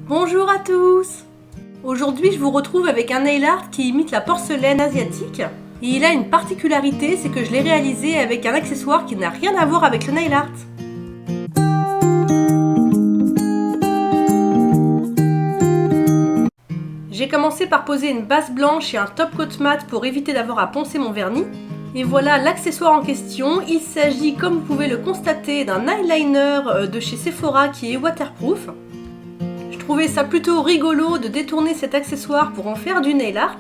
Bonjour à tous! Aujourd'hui je vous retrouve avec un nail art qui imite la porcelaine asiatique. Et il a une particularité, c'est que je l'ai réalisé avec un accessoire qui n'a rien à voir avec le nail art. J'ai commencé par poser une base blanche et un top coat mat pour éviter d'avoir à poncer mon vernis. Et voilà l'accessoire en question. Il s'agit, comme vous pouvez le constater, d'un eyeliner de chez Sephora qui est waterproof. Je trouvais ça plutôt rigolo de détourner cet accessoire pour en faire du nail art.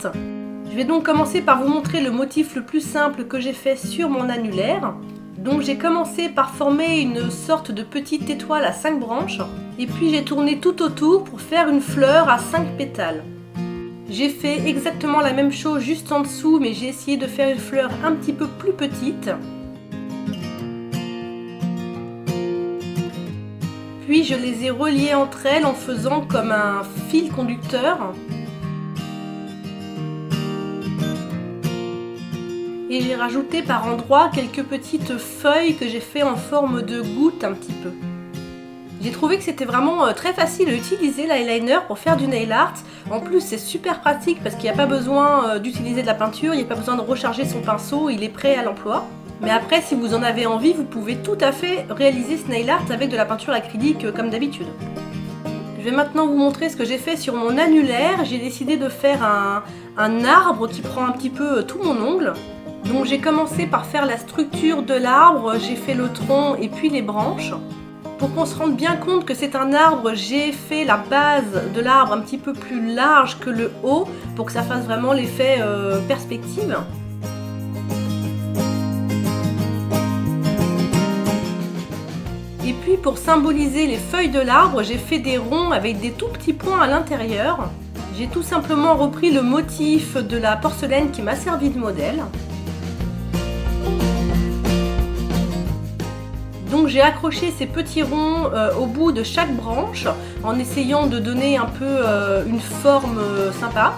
Je vais donc commencer par vous montrer le motif le plus simple que j'ai fait sur mon annulaire. Donc j'ai commencé par former une sorte de petite étoile à 5 branches. Et puis j'ai tourné tout autour pour faire une fleur à 5 pétales. J'ai fait exactement la même chose juste en dessous, mais j'ai essayé de faire une fleur un petit peu plus petite. Puis je les ai reliées entre elles en faisant comme un fil conducteur. Et j'ai rajouté par endroits quelques petites feuilles que j'ai fait en forme de gouttes un petit peu. J'ai trouvé que c'était vraiment très facile à utiliser l'eyeliner pour faire du nail art. En plus c'est super pratique parce qu'il n'y a pas besoin d'utiliser de la peinture, il n'y a pas besoin de recharger son pinceau, il est prêt à l'emploi. Mais après si vous en avez envie, vous pouvez tout à fait réaliser ce nail art avec de la peinture acrylique comme d'habitude. Je vais maintenant vous montrer ce que j'ai fait sur mon annulaire. J'ai décidé de faire un arbre qui prend un petit peu tout mon ongle. Donc j'ai commencé par faire la structure de l'arbre, j'ai fait le tronc et puis les branches. Pour qu'on se rende bien compte que c'est un arbre, j'ai fait la base de l'arbre un petit peu plus large que le haut pour que ça fasse vraiment l'effet perspective. Et puis pour symboliser les feuilles de l'arbre, j'ai fait des ronds avec des tout petits points à l'intérieur. J'ai tout simplement repris le motif de la porcelaine qui m'a servi de modèle. Donc j'ai accroché ces petits ronds au bout de chaque branche en essayant de donner un peu une forme sympa.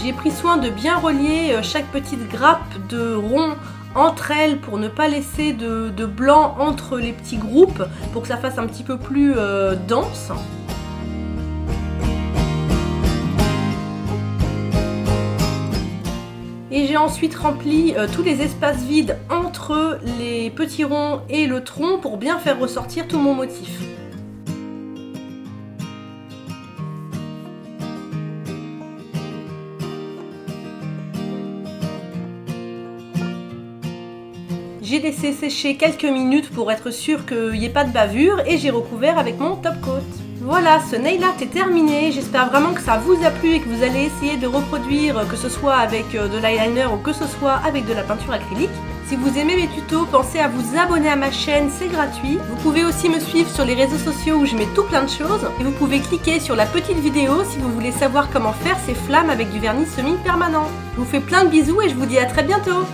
J'ai pris soin de bien relier chaque petite grappe de rond entre elles pour ne pas laisser de blanc entre les petits groupes pour que ça fasse un petit peu plus dense. Et j'ai ensuite rempli tous les espaces vides entre les petits ronds et le tronc pour bien faire ressortir tout mon motif. J'ai laissé sécher quelques minutes pour être sûr qu'il n'y ait pas de bavure et j'ai recouvert avec mon top coat. Voilà, ce nail art est terminé. J'espère vraiment que ça vous a plu et que vous allez essayer de reproduire, que ce soit avec de l'eyeliner ou que ce soit avec de la peinture acrylique. Si vous aimez mes tutos, pensez à vous abonner à ma chaîne, c'est gratuit. Vous pouvez aussi me suivre sur les réseaux sociaux où je mets tout plein de choses. Et vous pouvez cliquer sur la petite vidéo si vous voulez savoir comment faire ces flammes avec du vernis semi-permanent. Je vous fais plein de bisous et je vous dis à très bientôt.